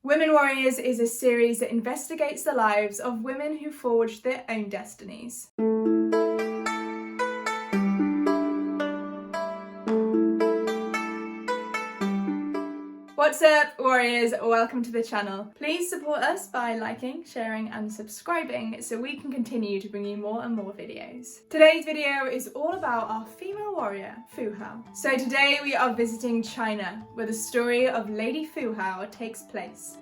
Women Warriors is a series that investigates the lives of women who forged their own destinies. What's up, Warriors? Welcome to the channel. Please support us by liking, sharing and subscribing so we can continue to bring you more and more videos. Today's video is all about our female warrior, Fu Hao. So today we are visiting China, where the story of Lady Fu Hao takes place.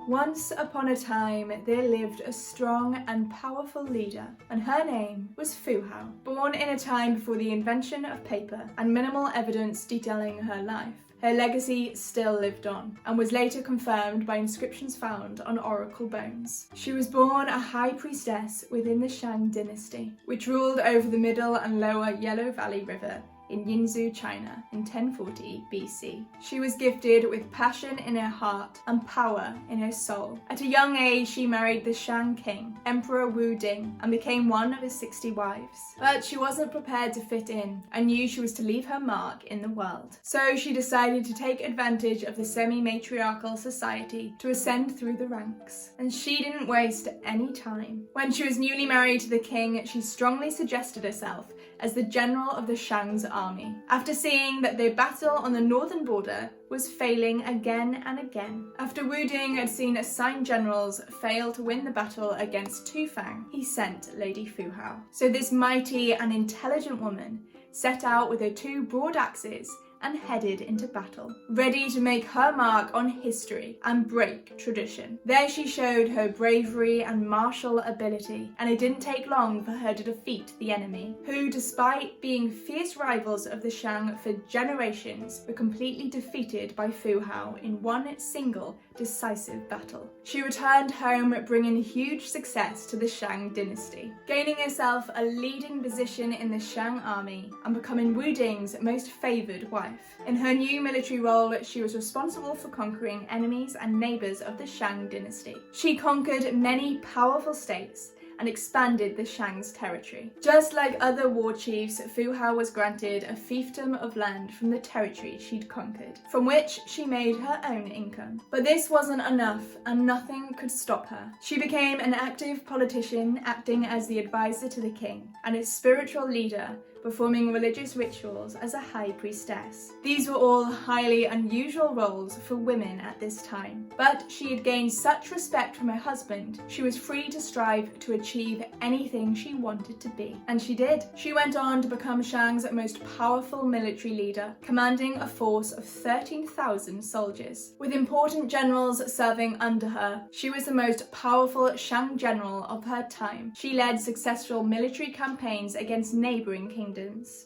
Once upon a time, there lived a strong and powerful leader, and her name was Fu Hao. Born in a time before the invention of paper and minimal evidence detailing her life, her legacy still lived on, and was later confirmed by inscriptions found on oracle bones. She was born a high priestess within the Shang Dynasty, which ruled over the middle and lower Yellow Valley River in Yinzhou, China in 1040 BC. She was gifted with passion in her heart and power in her soul. At a young age, she married the Shang king, Emperor Wu Ding, and became one of his 60 wives. But she wasn't prepared to fit in and knew she was to leave her mark in the world. So she decided to take advantage of the semi-matriarchal society to ascend through the ranks. And she didn't waste any time. When she was newly married to the king, she strongly suggested herself as the general of the Shang's army, after seeing that their battle on the northern border was failing again and again. After Wu Ding had seen assigned generals fail to win the battle against Tu Fang, he sent Lady Fu Hao. So this mighty and intelligent woman set out with her two broad axes and headed into battle, ready to make her mark on history and break tradition. There she showed her bravery and martial ability, and it didn't take long for her to defeat the enemy, who, despite being fierce rivals of the Shang for generations, were completely defeated by Fu Hao in one single decisive battle. She returned home, bringing huge success to the Shang dynasty, gaining herself a leading position in the Shang army and becoming Wu Ding's most favoured wife. In her new military role, she was responsible for conquering enemies and neighbours of the Shang dynasty. She conquered many powerful states and expanded the Shang's territory. Just like other war chiefs, Fu Hao was granted a fiefdom of land from the territory she'd conquered, from which she made her own income. But this wasn't enough, and nothing could stop her. She became an active politician, acting as the advisor to the king and his spiritual leader, performing religious rituals as a high priestess. These were all highly unusual roles for women at this time. But she had gained such respect from her husband, she was free to strive to achieve anything she wanted to be. And she did. She went on to become Shang's most powerful military leader, commanding a force of 13,000 soldiers. With important generals serving under her, she was the most powerful Shang general of her time. She led successful military campaigns against neighbouring kingdoms.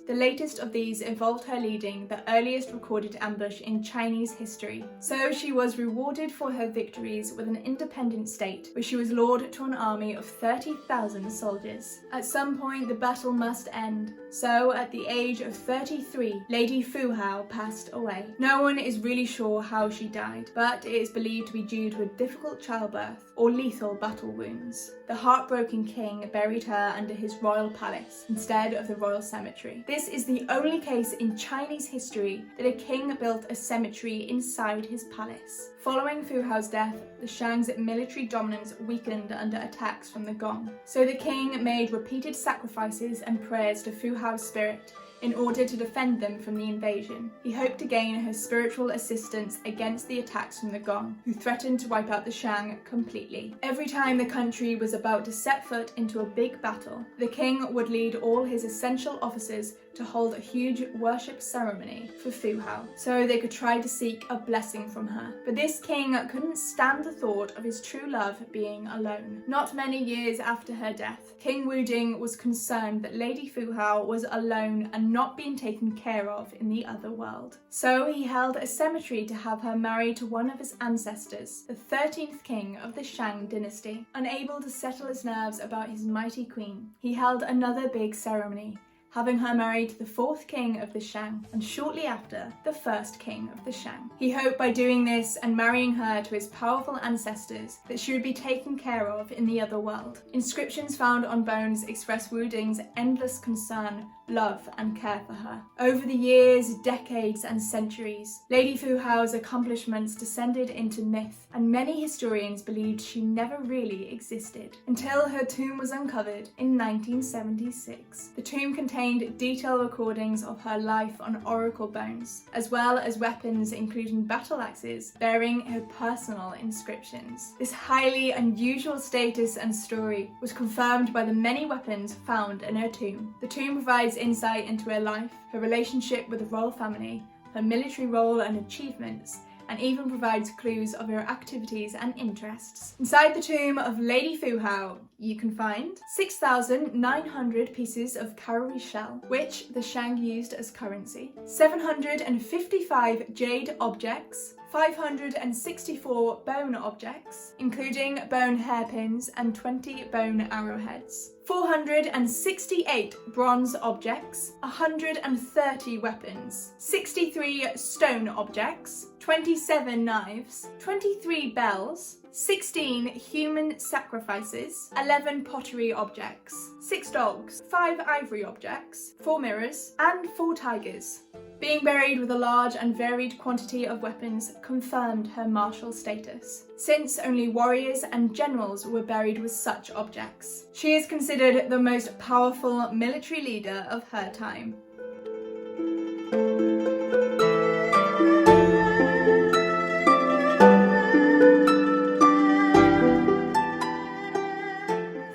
The latest of these involved her leading the earliest recorded ambush in Chinese history. So she was rewarded for her victories with an independent state, where she was lord to an army of 30,000 soldiers. At some point, the battle must end. So, at the age of 33, Lady Fu Hao passed away. No one is really sure how she died, but it is believed to be due to a difficult childbirth or lethal battle wounds. The heartbroken king buried her under his royal palace instead of the royal cemetery. This is the only case in Chinese history that a king built a cemetery inside his palace. Following Fu Hao's death, the Shang's military dominance weakened under attacks from the Gong. So the king made repeated sacrifices and prayers to Fu Hao's spirit in order to defend them from the invasion. He hoped to gain her spiritual assistance against the attacks from the Gong, who threatened to wipe out the Shang completely. Every time the country was about to set foot into a big battle, the king would lead all his essential officers to hold a huge worship ceremony for Fu Hao, so they could try to seek a blessing from her. But this king couldn't stand the thought of his true love being alone. Not many years after her death, King Wu Ding was concerned that Lady Fu Hao was alone and not being taken care of in the other world. So he held a cemetery to have her married to one of his ancestors, the 13th king of the Shang dynasty. Unable to settle his nerves about his mighty queen, he held another big ceremony, having her married to the 4th king of the Shang, and shortly after, the 1st king of the Shang. He hoped by doing this and marrying her to his powerful ancestors that she would be taken care of in the other world. Inscriptions found on bones express Wu Ding's endless concern love and care for her. Over the years, decades and centuries, Lady Fu Hao's accomplishments descended into myth, and many historians believed she never really existed until her tomb was uncovered in 1976. The tomb contained detailed recordings of her life on oracle bones, as well as weapons including battle axes bearing her personal inscriptions. This highly unusual status and story was confirmed by the many weapons found in her tomb. The tomb provides insight into her life, her relationship with the royal family, her military role and achievements, and even provides clues of her activities and interests. Inside the tomb of Lady Fu Hao, you can find 6,900 pieces of cowrie shell, which the Shang used as currency, 755 jade objects, 564 bone objects, including bone hairpins and 20 bone arrowheads, 468 bronze objects, 130 weapons, 63 stone objects, 27 knives, 23 bells, 16 human sacrifices, 11 pottery objects, 6 dogs, 5 ivory objects, 4 mirrors, and 4 tigers. Being buried with a large and varied quantity of weapons confirmed her martial status, since only warriors and generals were buried with such objects. She is considered the most powerful military leader of her time.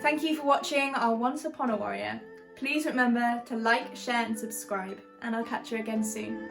Thank you for watching our Once Upon a Warrior. Please remember to like, share and subscribe, and I'll catch you again soon.